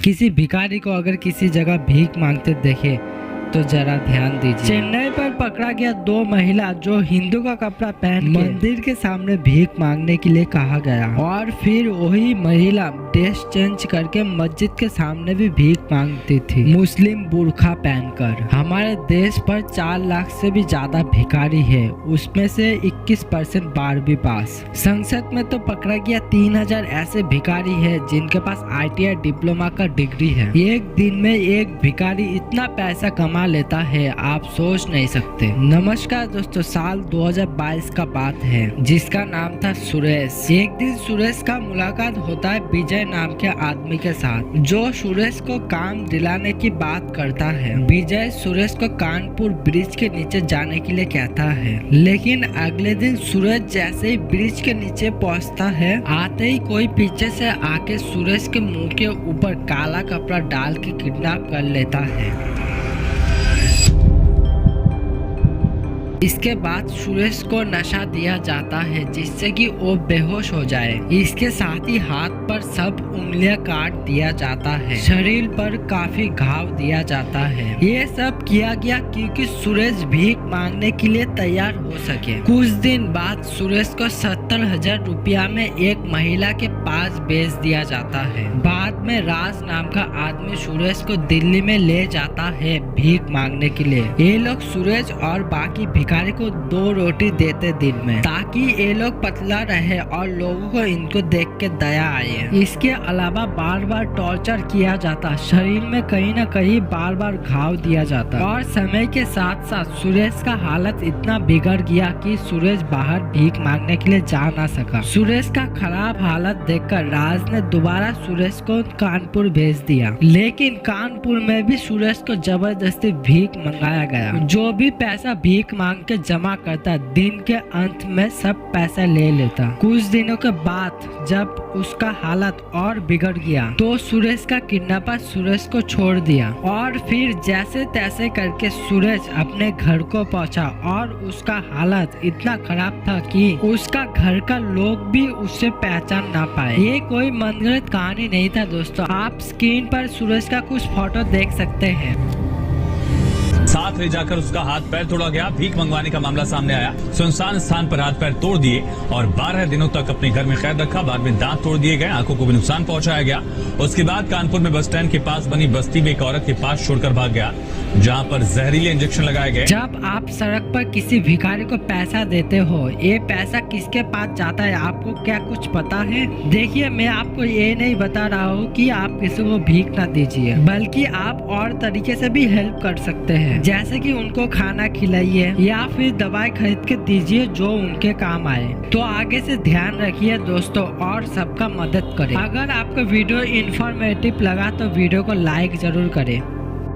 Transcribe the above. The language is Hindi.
किसी भिखारी को अगर किसी जगह भीख मांगते देखे तो जरा ध्यान दीजिए। चेन्नई पर पकड़ा गया 2 महिला जो हिंदू का कपड़ा पहन मंदिर के सामने भीख मांगने के लिए कहा गया और फिर वही महिला ड्रेस चेंज करके मस्जिद के सामने भी भीख मांगती थी मुस्लिम बुर्खा पहनकर। हमारे देश पर 4 लाख से भी ज्यादा भिखारी है, उसमें से 21% 12वीं पास। संसद में तो पकड़ा गया 3000 ऐसे भिखारी है जिनके पास ITI डिप्लोमा का डिग्री है। एक दिन में एक भिखारी इतना पैसा कमा लेता है आप सोच नहीं सकते। नमस्कार दोस्तों, साल 2022 का बात है जिसका नाम था सुरेश। एक दिन सुरेश का मुलाकात होता है विजय नाम के आदमी के साथ जो सुरेश को काम दिलाने की बात करता है। विजय सुरेश को कानपुर ब्रिज के नीचे जाने के लिए कहता है, लेकिन अगले दिन सुरेश जैसे ही ब्रिज के नीचे पहुंचता है आते ही कोई पीछे से आके सुरेश के मुंह के ऊपर काला कपड़ा डाल के किडनैप कर लेता है। इसके बाद सुरेश को नशा दिया जाता है जिससे कि वो बेहोश हो जाए। इसके साथ ही हाथ पर सब उंगलियां काट दिया जाता है, शरीर पर काफी घाव दिया जाता है। ये सब किया गया क्योंकि सुरेश भीख मांगने के लिए तैयार हो सके। कुछ दिन बाद सुरेश को 70,000 रुपया में एक महिला के पास बेच दिया जाता है। बाद में राज नाम का आदमी सुरेश को दिल्ली में ले जाता है भीख मांगने के लिए। ये लोग सुरेश और बाकी भिखारी को 2 रोटी देते दिन में ताकि ये लोग पतला रहे और लोगों को इनको देख के दया आए। इसके अलावा बार बार टॉर्चर किया जाता, शरीर में कहीं न कहीं बार बार घाव दिया जाता और समय के साथ साथ सुरेश का हालत इतना बिगड़ गया कि सुरेश बाहर भीख मांगने के लिए जा ना सका। सुरेश का खराब हालत देखकर राज ने दोबारा सुरेश को कानपुर भेज दिया, लेकिन कानपुर में भी सुरेश को जबरदस्ती भीख मंगाया गया। जो भी पैसा भीख मांग के जमा करता दिन के अंत में सब पैसा ले लेता। कुछ दिनों के बाद जब उसका हालत और बिगड़ गया तो सुरेश का किडनैपर सुरेश को छोड़ दिया और फिर जैसे तैसे करके सुरेश अपने घर को पहुंचा और उसका हालत इतना खराब था कि उसका घर का लोग भी उससे पहचान ना पाए। ये कोई मनगढ़ंत कहानी नहीं था दोस्तों, आप स्क्रीन पर सुरेश का कुछ फोटो देख सकते हैं। साथ ले जाकर उसका हाथ पैर तोड़ा गया। भीख मंगवाने का मामला सामने आया। सुनसान स्थान पर हाथ पैर तोड़ दिए और 12 दिनों तक अपने घर में कैद रखा। बाद में दांत तोड़ दिए गए, आंखों को भी नुकसान पहुंचाया गया। उसके बाद कानपुर में बस स्टैंड के पास बनी बस्ती में एक औरत के पास छोड़कर भाग गया जहां पर जहरीले इंजेक्शन लगाए गए। जब आप सड़क पर किसी भिखारी को पैसा देते हो, ये पैसा किसके पास जाता है आपको क्या कुछ पता है? देखिए, मैं आपको ये नहीं बता रहा हूँ कि आप किसी को भीख ना दीजिए, बल्कि आप और तरीके से भी हेल्प कर सकते हैं, जैसे कि उनको खाना खिलाइए या फिर दवाई खरीद के दीजिए जो उनके काम आए। तो आगे से ध्यान रखिए दोस्तों और सबका मदद करें। अगर आपको वीडियो इन्फॉर्मेटिव लगा तो वीडियो को लाइक जरूर करें।